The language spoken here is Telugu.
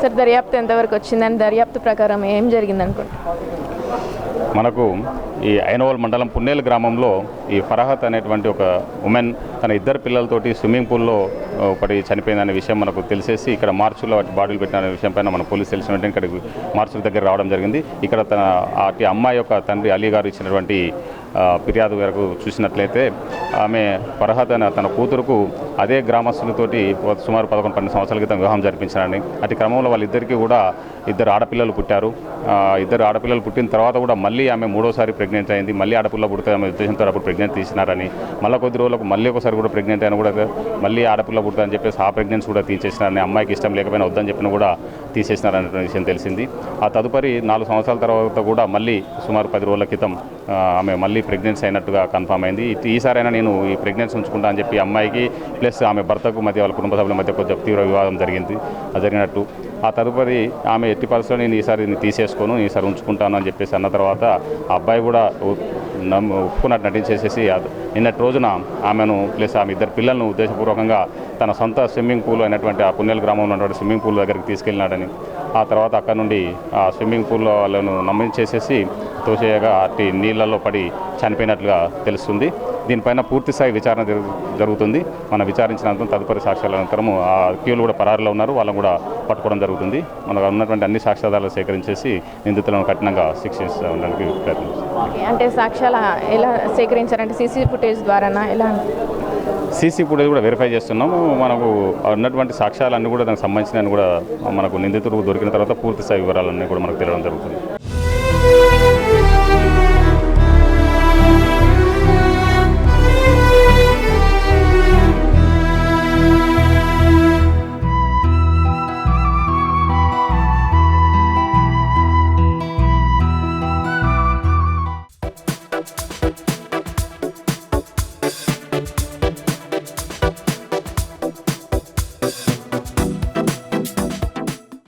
సార్ దర్యాప్తు ఎంతవరకు వచ్చిందని, దర్యాప్తు ప్రకారం ఏం జరిగింది అనుకుంటున్నారు? మనకు ఈ ఐనవోల్ మండలం పున్నేలు గ్రామంలో ఈ ఫరహత్ అనేటువంటి ఒక ఉమెన్ తన ఇద్దరు పిల్లలతోటి స్విమ్మింగ్ పూల్లో పడి చనిపోయిందనే విషయం మనకు తెలిసేసి ఇక్కడ మార్చులో బాడీలు పెట్టిన విషయం పైన మన పోలీసు తెలిసిన వెంటనే ఇక్కడికి మార్చుల దగ్గర రావడం జరిగింది. ఇక్కడ అటు అమ్మాయి యొక్క తండ్రి అలీ గారు ఇచ్చినటువంటి ఫిర్యాదు వరకు చూసినట్లయితే ఆమె ఫరహత్ అనే తన కూతురుకు అదే గ్రామస్తులతోటి సుమారు 11-12 సంవత్సరాల క్రితం వివాహం జరిపించారని, అటు క్రమంలో వాళ్ళిద్దరికీ కూడా ఇద్దరు ఆడపిల్లలు పుట్టారు. ఇద్దరు ఆడపిల్లలు పుట్టిన తర్వాత కూడా మళ్ళీ ఆమె మూడోసారి ప్రెగ్నెంట్ అయింది. మళ్ళీ ఆడపిల్ల పుడితే ఆమె ఉద్దేశంతో అప్పుడు ప్రెగ్నెంట్ తీసినారని, మళ్ళీ కొద్ది రోజులకు మళ్ళీ ఒకసారి కూడా ప్రెగ్నెంట్ అయినా కూడా మళ్ళీ ఆడపిల్ల పుడుతుందని చెప్పేసి ఆ ప్రెగ్నెన్సీ కూడా తీసేసినారని, అమ్మాయికి ఇష్టం లేకపోయినా వద్దని చెప్పినా కూడా తీసేసినారనే విషయం తెలిసింది. ఆ తదుపరి 4 సంవత్సరాల తర్వాత కూడా మళ్ళీ సుమారు 10 రోజుల క్రితం ఆమె మళ్ళీ ప్రెగ్నెన్సీ అయినట్టుగా కన్ఫర్మ్ అయింది. ఈసారైనా నేను ఈ ప్రెగ్నెన్సీ ఉంచుకుంటా అని చెప్పి అమ్మాయికి ప్లస్ ఆమె భర్తకు మధ్య వాళ్ళ కుటుంబ సభ్యుల మధ్య కొంచెం తీవ్ర వివాదం జరిగినట్టు. ఆ తదుపరి ఆమె ఎట్టి పరిస్థితుల్లో నేను ఈసారి తీసేసుకోను, ఈసారి ఉంచుకుంటాను అని చెప్పేసి అన్న తర్వాత ఆ అబ్బాయి కూడా ఒప్పుకున్నట్టు నటించేసేసి నిన్నటి రోజున ఆమెను ప్లస్ ఆమె ఇద్దరు పిల్లలను ఉద్దేశపూర్వకంగా తన సొంత స్విమ్మింగ్ పూల్ అయినటువంటి ఆ పున్నేలు గ్రామంలో ఉన్నటువంటి స్విమ్మింగ్ పూల్ దగ్గరికి తీసుకెళ్ళినాడని, ఆ తర్వాత అక్కడ నుండి ఆ స్విమ్మింగ్ పూల్లో వాళ్ళను నమ్మించేసేసి తోసేయగా అట్టి నీళ్లలో పడి చనిపోయినట్లుగా తెలుస్తుంది. దీనిపైన పూర్తిస్థాయి విచారణ జరుగుతుంది. మనం విచారించినంత తదుపరి సాక్ష్యాల అనంతరం ఆ క్యూలు కూడా పరారీలో ఉన్నారు, వాళ్ళని కూడా పట్టుకోవడం జరుగుతుంది. మనకు ఉన్నటువంటి అన్ని సాక్ష్యాధారాలు సేకరించేసి నిందితులను కఠినంగా శిక్షించడానికి ప్రయత్నిస్తాం. అంటే సాక్ష్యాలు ఎలా సేకరించారంటే సీసీ ఫుటేజ్ ద్వారానా ఎలా? సీసీ ఫుటేజ్ కూడా వెరిఫై చేస్తున్నాము. మనకు ఉన్నటువంటి సాక్ష్యాలన్నీ కూడా దానికి సంబంధించిన కూడా మనకు నిందితుడు దొరికిన తర్వాత పూర్తిస్థాయి వివరాలన్నీ కూడా మనకు తెలియడం జరుగుతుంది.